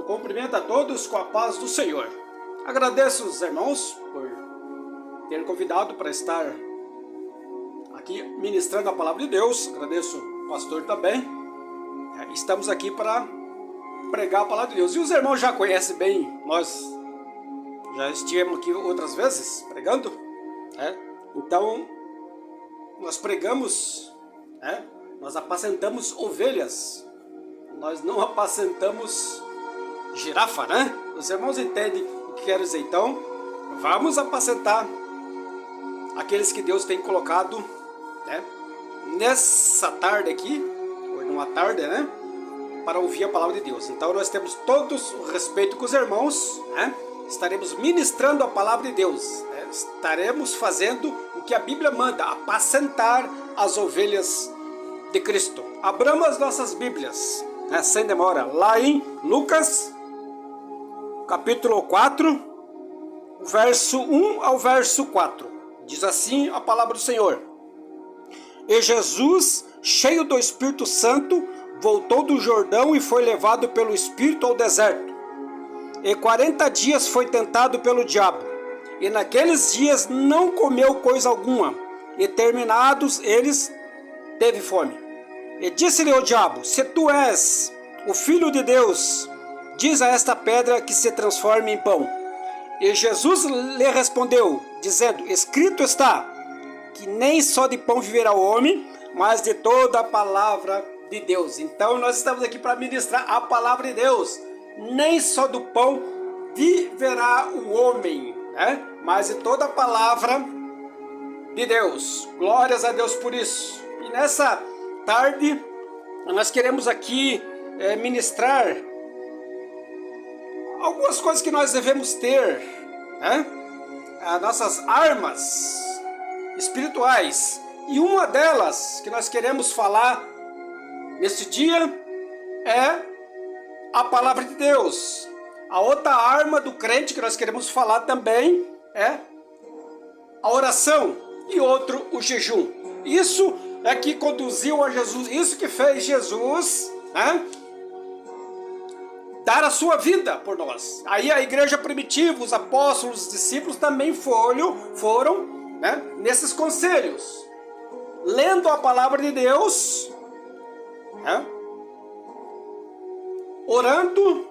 Cumprimento a todos com a paz do Senhor. Agradeço os irmãos por ter convidado para estar aqui ministrando a palavra de Deus. Agradeço o pastor também. Estamos aqui para pregar a palavra de Deus. E os irmãos já conhecem bem, nós já estivemos aqui outras vezes pregando. Então, nós pregamos, nós apacentamos ovelhas. Nós não apacentamos girafa, né? Os irmãos entendem o que quero dizer. Então, vamos apacentar aqueles que Deus tem colocado, nessa tarde aqui, ou numa tarde, para ouvir a palavra de Deus. Então, nós temos todos o respeito com os irmãos, estaremos ministrando a palavra de Deus, estaremos fazendo o que a Bíblia manda, apacentar as ovelhas de Cristo. Abramos as nossas Bíblias, sem demora, lá em Lucas, capítulo 4, verso 1 ao verso 4. Diz assim a palavra do Senhor: E Jesus, cheio do Espírito Santo, voltou do Jordão e foi levado pelo Espírito ao deserto. E 40 dias foi tentado pelo diabo, e naqueles dias não comeu coisa alguma, e terminados eles, teve fome. E disse-lhe o diabo: Se tu és o Filho de Deus, diz a esta pedra que se transforme em pão. E Jesus lhe respondeu, dizendo: Escrito está, que nem só de pão viverá o homem, mas de toda a palavra de Deus. Então nós estamos aqui para ministrar a palavra de Deus. Nem só do pão viverá o homem, mas de toda a palavra de Deus. Glórias a Deus por isso. E nessa tarde, nós queremos aqui ministrar algumas coisas que nós devemos ter, as nossas armas espirituais. E uma delas que nós queremos falar nesse dia é a palavra de Deus. A outra arma do crente que nós queremos falar também é a oração, e outro, o jejum. Isso é que conduziu a Jesus, isso que fez Jesus dar a sua vida por nós. Aí a igreja primitiva, os apóstolos, os discípulos também foram nesses conselhos, lendo a palavra de Deus, orando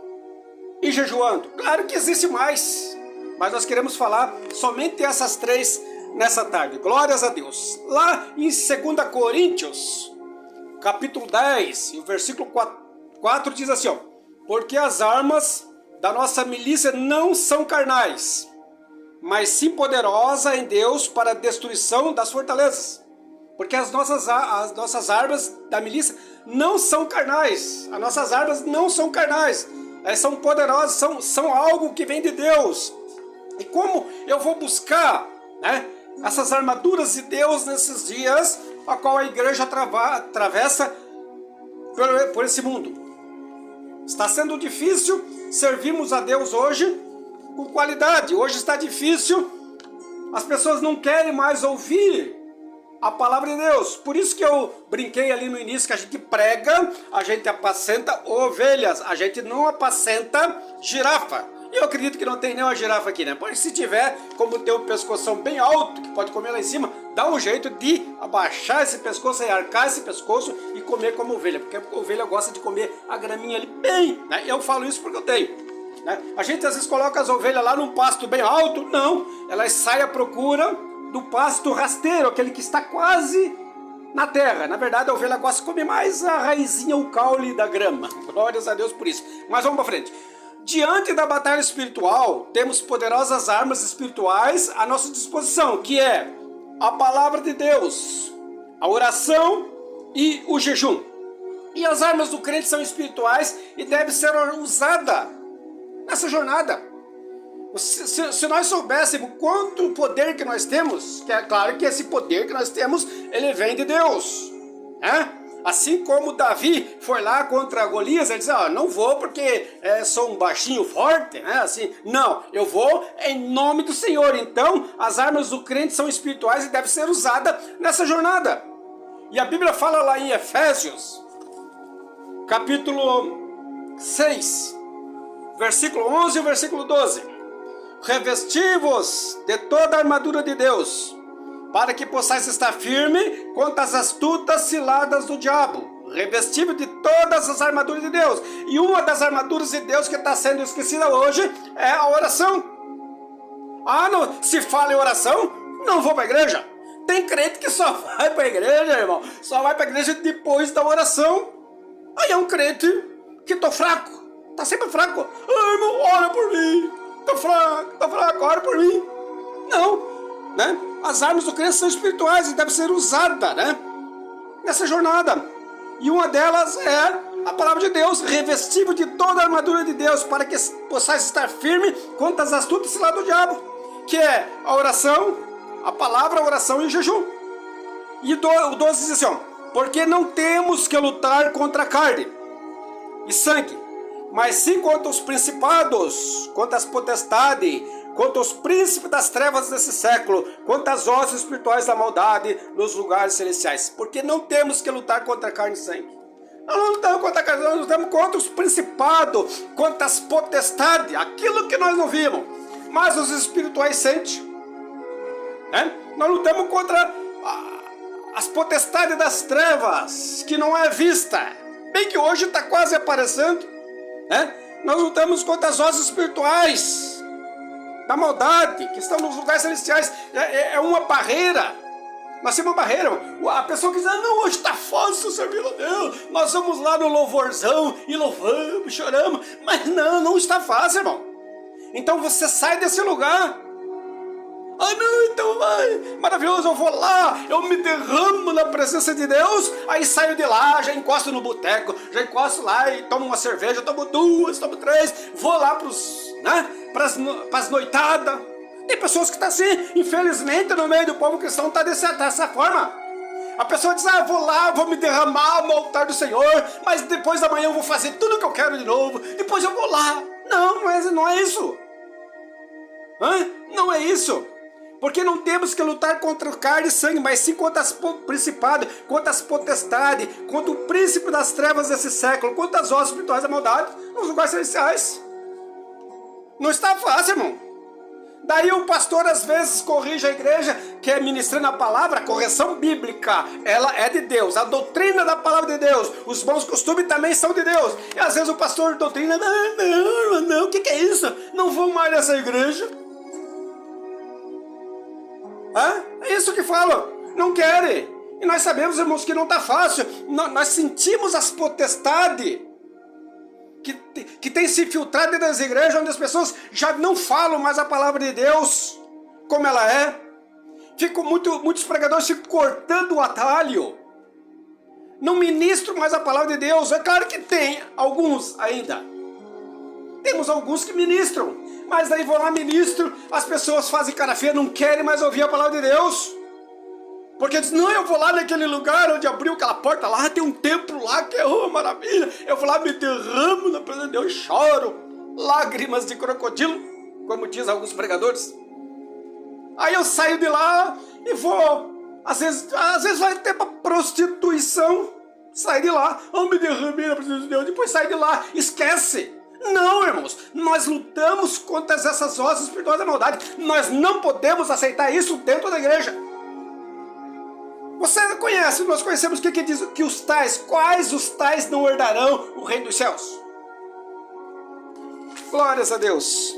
e jejuando. Claro que existe mais, mas nós queremos falar somente essas três nessa tarde. Glórias a Deus. Lá em 2 Coríntios, capítulo 10, o versículo 4 diz assim, Porque as armas da nossa milícia não são carnais, mas sim poderosas em Deus para a destruição das fortalezas. Porque as nossas armas da milícia não são carnais. As nossas armas não são carnais. Elas são poderosas, são algo que vem de Deus. E como eu vou buscar essas armaduras de Deus nesses dias a qual a igreja atravessa por esse mundo? Está sendo difícil servirmos a Deus hoje com qualidade. Hoje está difícil, as pessoas não querem mais ouvir a palavra de Deus. Por isso que eu brinquei ali no início que a gente prega, a gente apacenta ovelhas, a gente não apacenta girafa. E eu acredito que não tem nenhuma girafa aqui, Pois se tiver, como tem um pescoção bem alto, que pode comer lá em cima, dá um jeito de abaixar esse pescoço e arcar esse pescoço e comer como ovelha, porque a ovelha gosta de comer a graminha ali bem, Eu falo isso porque eu tenho, A gente às vezes coloca as ovelhas lá num pasto bem alto, não, elas saem à procura do pasto rasteiro, aquele que está quase na terra. Na verdade, a ovelha gosta de comer mais a raizinha, o caule da grama. Glórias a Deus por isso. Mas vamos para frente. Diante da batalha espiritual, temos poderosas armas espirituais à nossa disposição, que é a palavra de Deus, a oração e o jejum. E as armas do crente são espirituais e devem ser usadas nessa jornada. Se nós soubéssemos quanto poder que nós temos, que é claro que esse poder que nós temos, ele vem de Deus, Assim como Davi foi lá contra Golias, ele disse, não vou porque sou um baixinho forte, assim, não, eu vou em nome do Senhor. Então, as armas do crente são espirituais e devem ser usadas nessa jornada. E a Bíblia fala lá em Efésios, capítulo 6, versículo 11 e versículo 12. Revesti-vos de toda a armadura de Deus, para que possais estar firme contra as astutas ciladas do diabo. Revesti-vos de todas as armaduras de Deus. E uma das armaduras de Deus que está sendo esquecida hoje é a oração. Não, se fala em oração, não vou para a igreja. Tem crente que só vai para a igreja, irmão. Só vai para a igreja depois da oração. Aí é um crente que tô fraco. Tá sempre fraco. Irmão, ora por mim. Tô fraco, ora por mim. Não, né? As armas do crente são espirituais e devem ser usadas, né? Nessa jornada. E uma delas é a palavra de Deus. Revesti-vos de toda a armadura de Deus, para que possais estar firme contra as astutas lá do diabo. Que é a oração, a palavra, a oração e o jejum. E o 12 diz assim, ó, porque não temos que lutar contra a carne e sangue, mas sim contra os principados, contra as potestades, contra os príncipes das trevas desse século, contra as hostes espirituais da maldade nos lugares celestiais. Porque não temos que lutar contra a carne e sangue. Nós não lutamos contra a carne, nós lutamos contra os principados, contra as potestades, aquilo que nós não vimos, mas os espirituais sentem. Nós lutamos contra as potestades das trevas, que não é vista, bem que hoje está quase aparecendo. Nós lutamos contra as hostes espirituais da maldade, que estão nos lugares celestiais. É uma barreira. Nós temos uma barreira. A pessoa que diz, não, hoje está fácil servir a Deus. Nós vamos lá no louvorzão e louvamos, choramos. Mas não está fácil, irmão. Então você sai desse lugar. Não, então vai, maravilhoso, eu vou lá, eu me derramo na presença de Deus, aí saio de lá, já encosto no boteco, já encosto lá e tomo uma cerveja, tomo 2, tomo 3, vou lá pras noitadas. Tem pessoas que estão assim, infelizmente, no meio do povo cristão, está dessa forma. A pessoa diz, vou lá, vou me derramar no altar do Senhor, mas depois da manhã eu vou fazer tudo o que eu quero de novo, depois eu vou lá. Não é isso. Não é isso. Porque não temos que lutar contra carne e sangue, mas sim contra as principados, contra as potestades, contra o príncipe das trevas desse século, contra as hostes espirituais da maldade nos lugares celestiais. Não está fácil, irmão. Daí o pastor às vezes corrige a igreja, que é ministrando a palavra, a correção bíblica, ela é de Deus, a doutrina da palavra de Deus, os bons costumes também são de Deus. E às vezes o pastor doutrina, não, o que é isso? Não vou mais nessa igreja. É isso que falam, não querem. E nós sabemos, irmãos, que não está fácil. Nós sentimos as potestades que tem se filtrado dentro das igrejas, onde as pessoas já não falam mais a palavra de Deus como ela é. Muitos pregadores ficam cortando o atalho. Não ministram mais a palavra de Deus. É claro que tem alguns ainda. Temos alguns que ministram, mas daí vão lá, ministram, as pessoas fazem cara feia, não querem mais ouvir a palavra de Deus. Porque diz, não, eu vou lá naquele lugar onde abriu aquela porta lá, tem um templo lá que é uma maravilha. Eu vou lá, me derramo na presença de Deus, choro, lágrimas de crocodilo, como diz alguns pregadores. Aí eu saio de lá e vou, às vezes vai até para prostituição, sai de lá, me derramei na presença de Deus, depois sai de lá, esquece. Não, irmãos, nós lutamos contra essas hostes espirituais da maldade. Nós não podemos aceitar isso dentro da igreja. Você conhece, nós conhecemos o que diz que os tais, quais os tais não herdarão o reino dos céus? Glórias a Deus.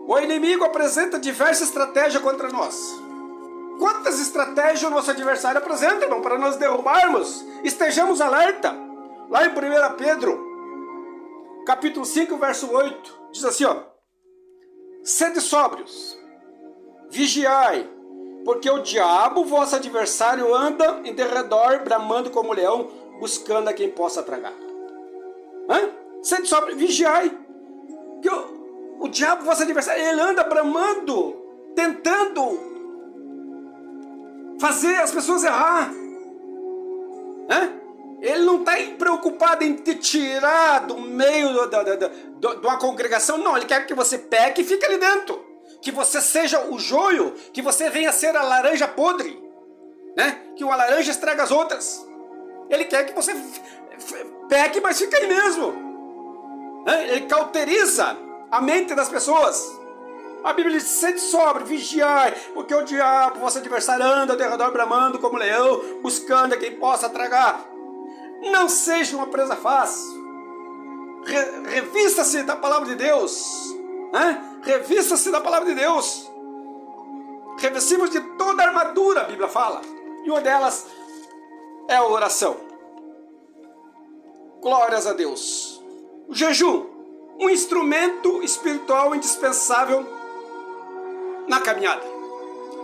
O inimigo apresenta diversas estratégias contra nós. Quantas estratégias o nosso adversário apresenta, irmão, para nós derrubarmos? Estejamos alerta. Lá em 1 Pedro, capítulo 5, verso 8, diz assim, ó: sede sóbrios, vigiai, porque o diabo, vosso adversário, anda em derredor, bramando como leão, buscando a quem possa tragar. Sede sóbrios, vigiai, que o diabo, vosso adversário, ele anda bramando, tentando fazer as pessoas errar. Ele não está preocupado em te tirar do meio de uma congregação, não. Ele quer que você peque e fique ali dentro. Que você seja o joio, que você venha ser a laranja podre, que uma laranja estraga as outras. Ele quer que você peque, mas fique aí mesmo. né? Ele cauteriza a mente das pessoas. A Bíblia diz: sede sóbrio, vigiai, porque o diabo, vosso adversário, anda ao derredor bramando como leão, buscando a quem possa tragar. Não seja uma presa fácil. Revista-se da palavra de Deus, né? Revista-se da palavra de Deus. Revestimos de toda a armadura, a Bíblia fala, e uma delas é a oração. Glórias a Deus. O jejum, um instrumento espiritual indispensável na caminhada.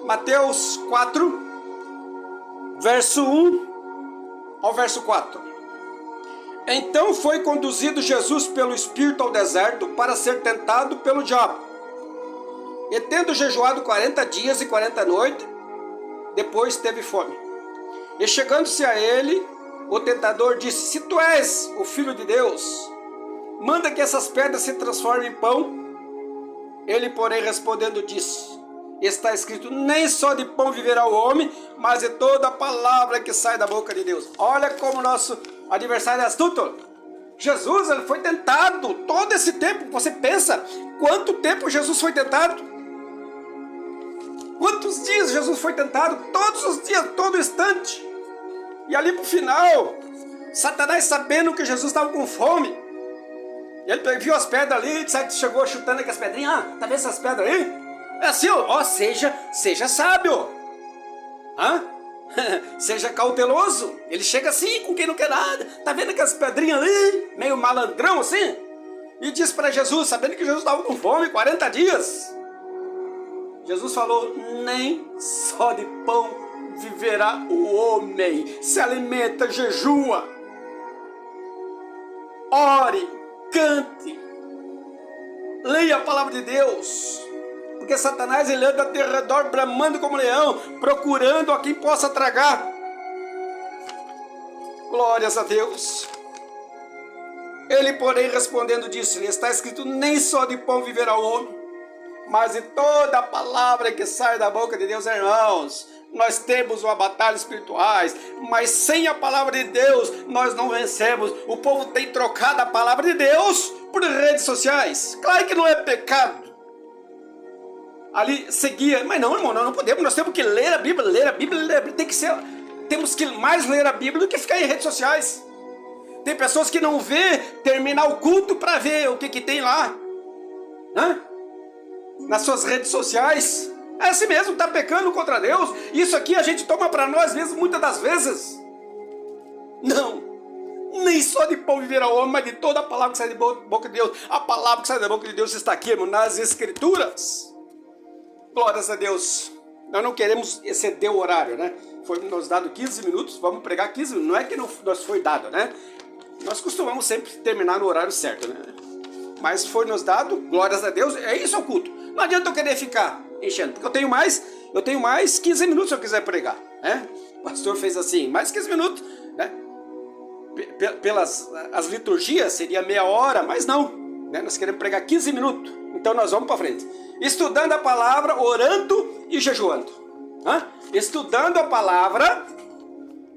Mateus 4, verso 1 ao verso 4. Então foi conduzido Jesus pelo Espírito ao deserto para ser tentado pelo diabo. E tendo jejuado 40 dias e 40 noites, depois teve fome. E chegando-se a ele, o tentador disse: se tu és o Filho de Deus, manda que essas pedras se transformem em pão. Ele, porém, respondendo, disse: está escrito, nem só de pão viverá o homem, mas de toda a palavra que sai da boca de Deus. Olha como nosso adversário é astuto. Jesus, ele foi tentado todo esse tempo. Você pensa, quanto tempo Jesus foi tentado? Quantos dias Jesus foi tentado? Todos os dias, todo instante. E ali pro final, Satanás, sabendo que Jesus estava com fome, ele viu as pedras ali, chegou chutando aquelas pedrinhas. Ah, tá vendo essas pedras aí? É assim, ó, seja sábio. Hã? Seja cauteloso. Ele chega assim, com quem não quer nada. Tá vendo aquelas pedrinhas ali, meio malandrão assim? E diz para Jesus, sabendo que Jesus estava com fome, 40 dias. Jesus falou: nem só de pão viverá o homem. Se alimenta, jejua. Ore, cante. Leia a palavra de Deus. Porque Satanás, ele anda ao redor bramando como leão, procurando a quem possa tragar. Glórias a Deus. Ele, porém, respondendo, disse: está escrito, nem só de pão viverá o homem, mas de toda a palavra que sai da boca de Deus. Irmãos, nós temos uma batalha espirituais, mas sem a palavra de Deus nós não vencemos. O povo tem trocado a palavra de Deus por redes sociais. Claro que não é pecado ali seguia, mas não, irmão, nós não podemos, nós temos que ler a Bíblia, tem que ser, temos que mais ler a Bíblia do que ficar em redes sociais. Tem pessoas que não vê terminar o culto para ver o que tem lá, né? Nas suas redes sociais. É assim mesmo, tá pecando contra Deus. Isso aqui a gente toma para nós mesmos muitas das vezes. Não, nem só de pão viverá o homem, mas de toda a palavra que sai da boca de Deus. A palavra que sai da boca de Deus está aqui, irmão, nas Escrituras. Glórias a Deus. Nós não queremos exceder o horário, né? Foi nos dado 15 minutos, vamos pregar 15 minutos. Não é que nos foi dado, né? Nós costumamos sempre terminar no horário certo, né? Mas foi nos dado, glórias a Deus, é isso o culto. Não adianta eu querer ficar enchendo, porque eu tenho mais 15 minutos se eu quiser pregar, né? O pastor fez assim, mais 15 minutos, né? Pelas as liturgias seria meia hora, mas não, né? Nós queremos pregar 15 minutos, então nós vamos para frente. Estudando a palavra, orando e jejuando. Hã? Estudando a palavra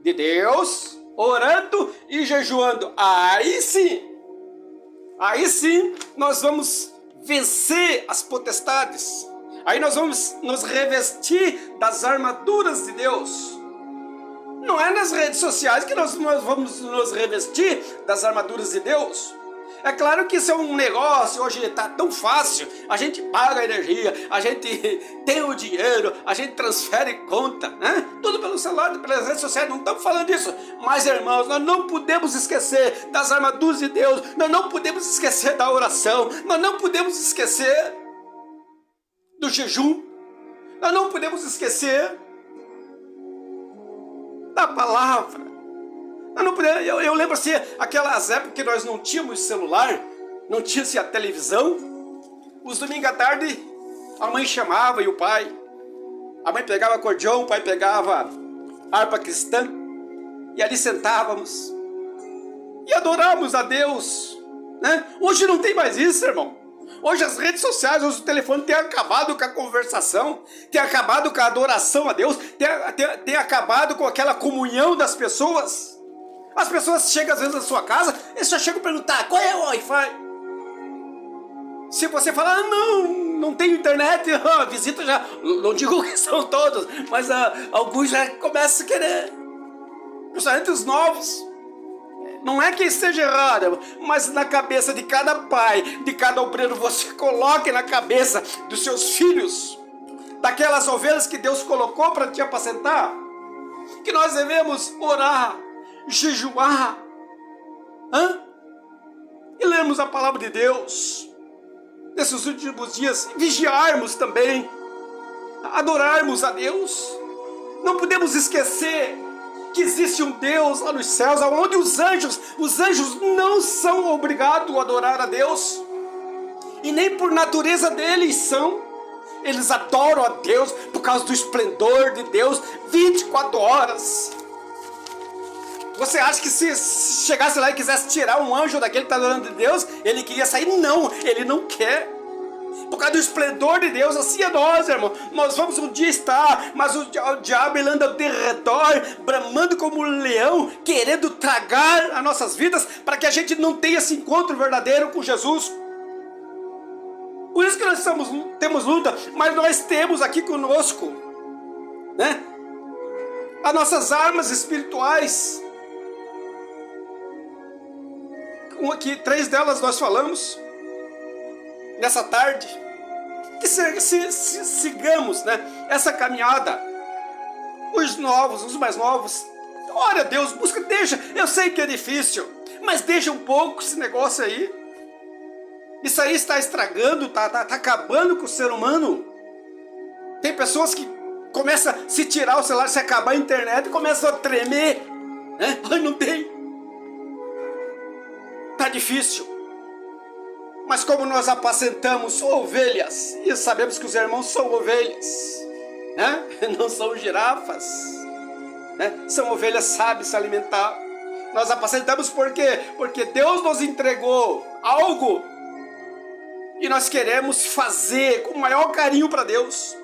de Deus, orando e jejuando. Aí sim, nós vamos vencer as potestades. Aí nós vamos nos revestir das armaduras de Deus. Não é nas redes sociais que nós vamos nos revestir das armaduras de Deus. É claro que isso é um negócio, hoje está tão fácil, a gente paga a energia, a gente tem o dinheiro, a gente transfere conta, né? Tudo pelo celular, pelas redes sociais, não estamos falando disso. Mas, irmãos, nós não podemos esquecer das armaduras de Deus, nós não podemos esquecer da oração, nós não podemos esquecer do jejum, nós não podemos esquecer da palavra. Eu lembro assim, aquelas épocas que nós não tínhamos celular, não tinha-se a televisão. Os domingos à tarde, a mãe chamava e o pai. A mãe pegava acordeão, o pai pegava harpa cristã. E ali sentávamos e adorávamos a Deus, né? Hoje não tem mais isso, irmão. Hoje as redes sociais, hoje o telefone tem acabado com a conversação, tem acabado com a adoração a Deus, tem acabado com aquela comunhão das pessoas. As pessoas chegam às vezes na sua casa e só chegam a perguntar: qual é o Wi-Fi? Se você falar, não tenho internet, a visita já, não digo que são todos, mas alguns já começam a querer, principalmente os novos. Não é que esteja errado, mas na cabeça de cada pai, de cada obreiro, você coloque na cabeça dos seus filhos, daquelas ovelhas que Deus colocou para te apacentar, que nós devemos orar, jejuar, e lermos a palavra de Deus, nesses últimos dias, vigiarmos também, adorarmos a Deus. Não podemos esquecer que existe um Deus lá nos céus, onde os anjos não são obrigados a adorar a Deus, e nem por natureza deles são. Eles adoram a Deus por causa do esplendor de Deus 24 horas. Você acha que se chegasse lá e quisesse tirar um anjo daquele que está adorando a Deus, ele queria sair? Não, ele não quer. Por causa do esplendor de Deus, assim é nós, irmão. Nós vamos um dia estar, mas o diabo ele anda ao derredor, bramando como um leão, querendo tragar as nossas vidas, para que a gente não tenha esse encontro verdadeiro com Jesus. Por isso que nós temos luta, mas nós temos aqui conosco, né, as nossas armas espirituais. Aqui, 3 delas nós falamos nessa tarde. Que sigamos, né, essa caminhada. Os novos, os mais novos, ore a Deus, busca, deixa. Eu sei que é difícil, mas deixa um pouco esse negócio aí. Isso aí está estragando, tá acabando com o ser humano. Tem pessoas que começam a se tirar o celular, se acabar a internet, começam a tremer, né? Ai, não tem. Tá difícil. Mas como nós apacentamos ovelhas, e sabemos que os irmãos são ovelhas, né? Não são girafas, né? São ovelhas, sabem se alimentar. Nós apacentamos por quê? Porque Deus nos entregou algo e nós queremos fazer com o maior carinho para Deus.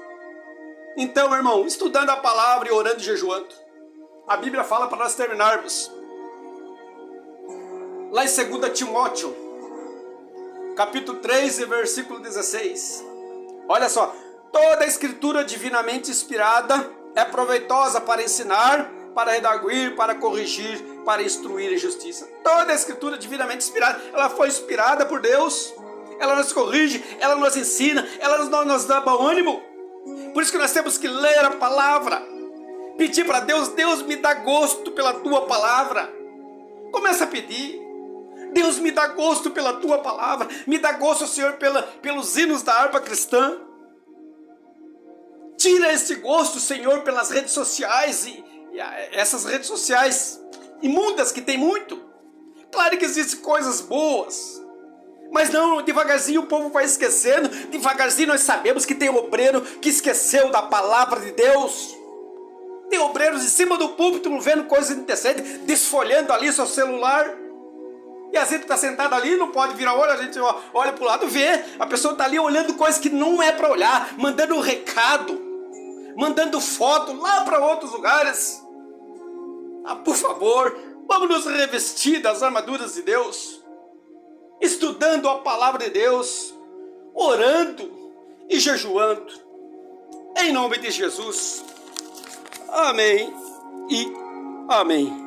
Então, irmão, estudando a palavra e orando e jejuando, a Bíblia fala para nós terminarmos. Lá em 2 Timóteo, capítulo 3 e versículo 16. Olha só. Toda a escritura divinamente inspirada é proveitosa para ensinar, para redarguir, para corrigir, para instruir em justiça. Toda a escritura divinamente inspirada, ela foi inspirada por Deus. Ela nos corrige, ela nos ensina, ela nos dá bom ânimo. Por isso que nós temos que ler a palavra, pedir para Deus, Deus me dá gosto pela tua palavra. Começa a pedir. Deus, me dá gosto pela tua palavra, me dá gosto, Senhor, pelos hinos da harpa cristã. Tira esse gosto, Senhor, pelas redes sociais e essas redes sociais imundas que tem muito. Claro que existem coisas boas, mas não, devagarzinho o povo vai esquecendo, devagarzinho nós sabemos que tem obreiro que esqueceu da palavra de Deus. Tem obreiros em cima do púlpito vendo coisas indecentes, desfolhando ali seu celular. E a gente está sentado ali, não pode virar olho, a gente olha para o lado, vê, a pessoa está ali olhando coisas que não é para olhar, mandando um recado, mandando foto lá para outros lugares. Por favor, vamos nos revestir das armaduras de Deus, estudando a palavra de Deus, orando e jejuando, em nome de Jesus. Amém e amém.